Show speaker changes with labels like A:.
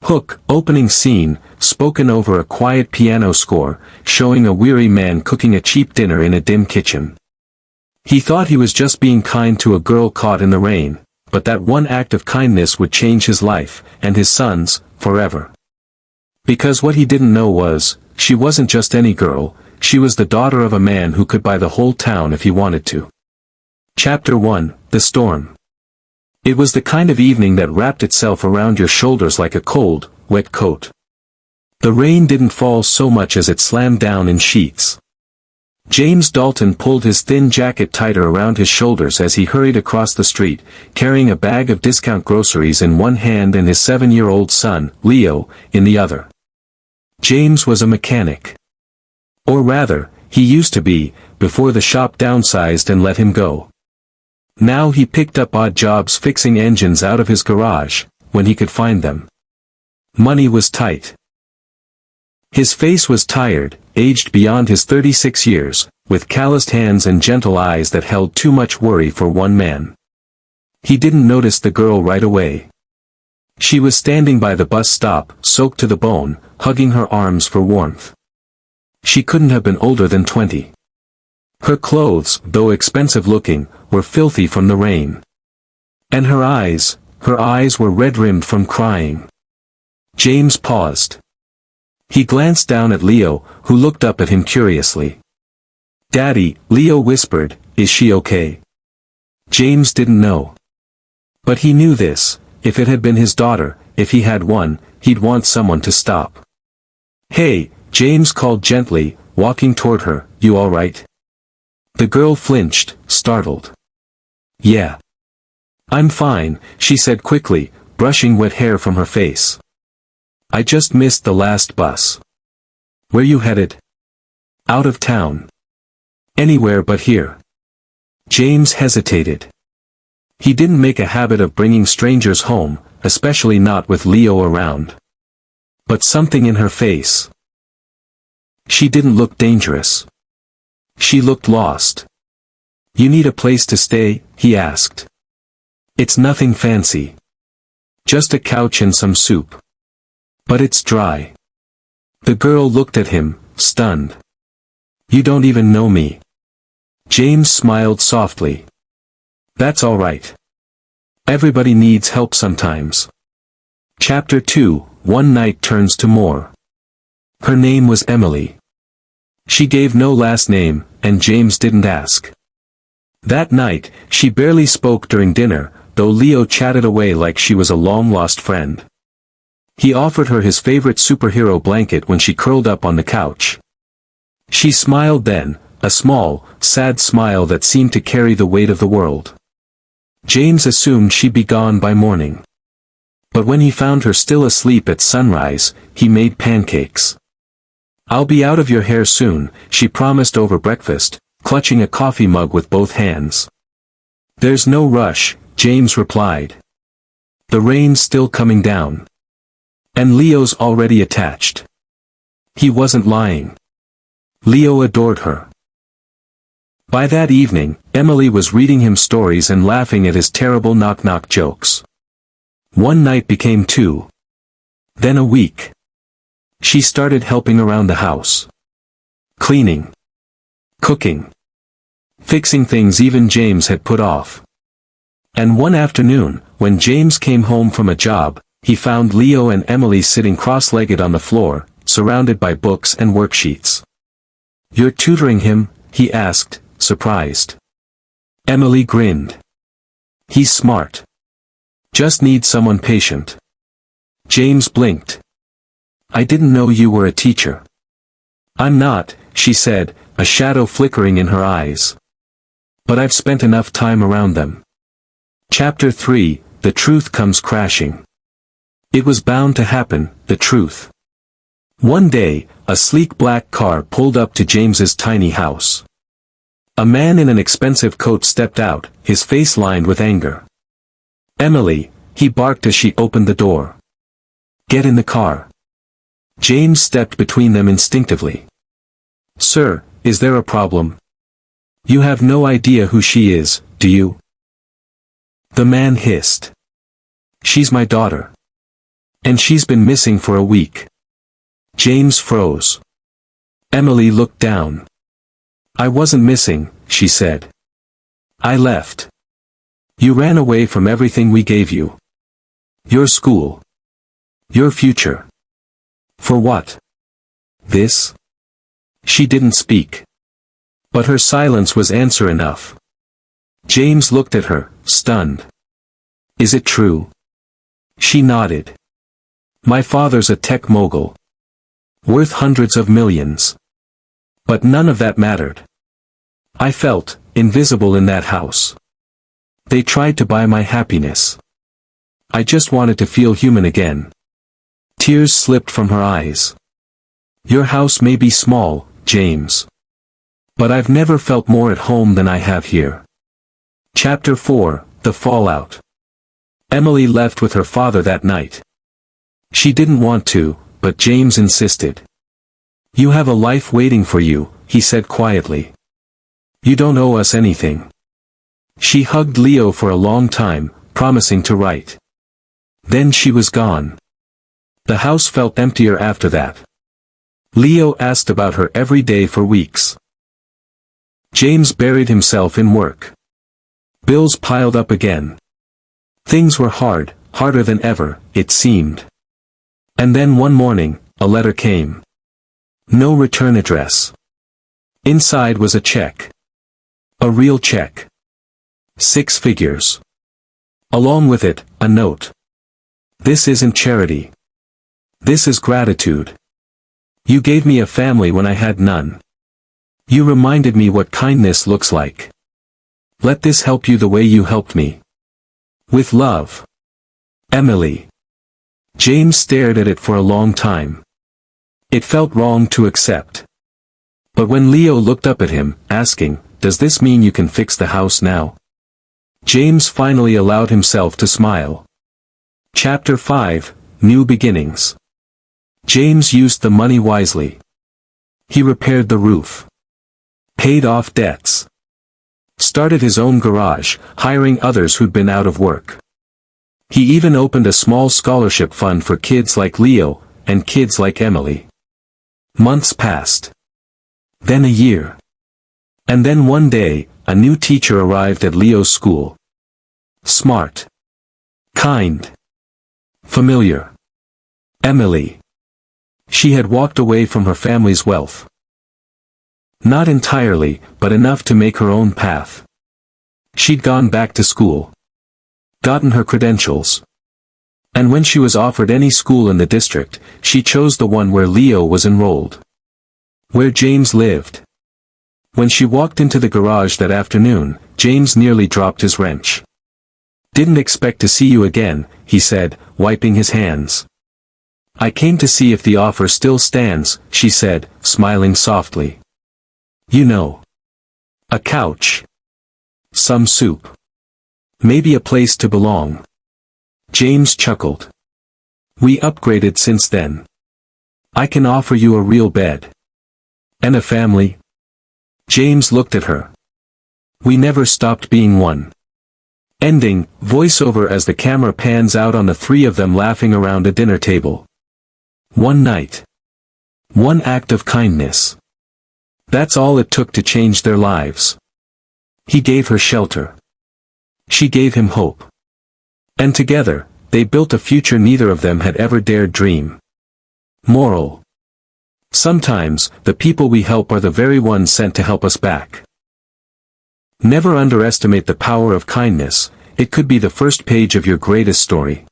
A: Hook, opening scene, spoken over a quiet piano score, showing a weary man cooking a cheap dinner in a dim kitchen. He thought he was just being kind to a girl caught in the rain, but that one act of kindness would change his life, and his son's, forever. Because what he didn't know was, she wasn't just any girl, she was the daughter of a man who could buy the whole town if he wanted to. Chapter 1, The Storm. It was the kind of evening that wrapped itself around your shoulders like a cold, wet coat. The rain didn't fall so much as it slammed down in sheets. James Dalton pulled his thin jacket tighter around his shoulders as he hurried across the street, carrying a bag of discount groceries in one hand and his 7-year-old son, Leo, in the other. James was a mechanic. Or rather, he used to be, before the shop downsized and let him go. Now he picked up odd jobs fixing engines out of his garage, when he could find them. Money was tight. His face was tired, aged beyond his 36 years, with calloused hands and gentle eyes that held too much worry for one man. He didn't notice the girl right away. She was standing by the bus stop, soaked to the bone, hugging her arms for warmth. She couldn't have been older than 20. Her clothes, though expensive-looking, were filthy from the rain. And her eyes were red-rimmed from crying. James paused. He glanced down at Leo, who looked up at him curiously. "Daddy," Leo whispered, "is she okay?" James didn't know. But he knew this, if it had been his daughter, if he had one, he'd want someone to stop. "Hey," James called gently, walking toward her, "you all right?" The girl flinched, startled. "Yeah. I'm fine," she said quickly, brushing wet hair from her face. "I just missed the last bus." "Where you headed?" "Out of town." "Anywhere but here." James hesitated. He didn't make a habit of bringing strangers home, especially not with Leo around. But something in her face. She didn't look dangerous. She looked lost. "You need a place to stay?" he asked. "It's nothing fancy. Just a couch and some soup. But it's dry." The girl looked at him, stunned. "You don't even know me." James smiled softly. "That's all right. Everybody needs help sometimes." Chapter 2, One Night Turns to More. Her name was Emily. She gave no last name, and James didn't ask. That night, she barely spoke during dinner, though Leo chatted away like she was a long-lost friend. He offered her his favorite superhero blanket when she curled up on the couch. She smiled then, a small, sad smile that seemed to carry the weight of the world. James assumed she'd be gone by morning. But when he found her still asleep at sunrise, he made pancakes. "I'll be out of your hair soon," she promised over breakfast, clutching a coffee mug with both hands. "There's no rush," James replied. "The rain's still coming down. And Leo's already attached." He wasn't lying. Leo adored her. By that evening, Emily was reading him stories and laughing at his terrible knock-knock jokes. One night became 2. Then a week. She started helping around the house. Cleaning. Cooking. Fixing things even James had put off. And one afternoon, when James came home from a job, he found Leo and Emily sitting cross-legged on the floor, surrounded by books and worksheets. "You're tutoring him?" he asked, surprised. Emily grinned. "He's smart. Just needs someone patient." James blinked. "I didn't know you were a teacher." "I'm not," she said, a shadow flickering in her eyes. "But I've spent enough time around them." Chapter 3, The Truth Comes Crashing. It was bound to happen, the truth. One day, a sleek black car pulled up to James's tiny house. A man in an expensive coat stepped out, his face lined with anger. "Emily," he barked as she opened the door. "Get in the car." James stepped between them instinctively. "Sir, is there a problem? You have no idea who she is, do you?" The man hissed. "She's my daughter." And she's been missing for a week. James froze. Emily looked down. I wasn't missing, she said. I left. You ran away from everything we gave you. Your school. Your future. For what? This? She didn't speak. But her silence was answer enough. James looked at her, stunned. Is it true? She nodded. My father's a tech mogul. Worth hundreds of millions. But none of that mattered. I felt invisible in that house. They tried to buy my happiness. I just wanted to feel human again. Tears slipped from her eyes. Your house may be small, James. But I've never felt more at home than I have here. Chapter 4, The Fallout. Emily left with her father that night. She didn't want to, but James insisted. You have a life waiting for you, he said quietly. You don't owe us anything. She hugged Leo for a long time, promising to write. Then she was gone. The house felt emptier after that. Leo asked about her every day for weeks. James buried himself in work. Bills piled up again. Things were hard, harder than ever, it seemed. And then one morning, a letter came. No return address. Inside was a check. A real check. 6 figures. Along with it, a note. This isn't charity. This is gratitude. You gave me a family when I had none. You reminded me what kindness looks like. Let this help you the way you helped me. With love. Emily. James stared at it for a long time. It felt wrong to accept. But when Leo looked up at him, asking, does this mean you can fix the house now? James finally allowed himself to smile. Chapter 5, New Beginnings. James used the money wisely. He repaired the roof. Paid off debts. Started his own garage, hiring others who'd been out of work. He even opened a small scholarship fund for kids like Leo, and kids like Emily. Months passed. Then a year. And then one day, a new teacher arrived at Leo's school. Smart. Kind. Familiar. Emily. She had walked away from her family's wealth. Not entirely, but enough to make her own path. She'd gone back to school. Gotten her credentials. And when she was offered any school in the district, she chose the one where Leo was enrolled. Where James lived. When she walked into the garage that afternoon, James nearly dropped his wrench. Didn't expect to see you again, he said, wiping his hands. I came to see if the offer still stands, she said, smiling softly. You know. A couch. Some soup. Maybe a place to belong. James chuckled. We upgraded since then. I can offer you a real bed. And a family. James looked at her. We never stopped being one. Ending, voiceover as the camera pans out on the 3 of them laughing around a dinner table. One night. One act of kindness. That's all it took to change their lives. He gave her shelter. She gave him hope. And together, they built a future neither of them had ever dared dream. Moral. Sometimes, the people we help are the very ones sent to help us back. Never underestimate the power of kindness, it could be the first page of your greatest story.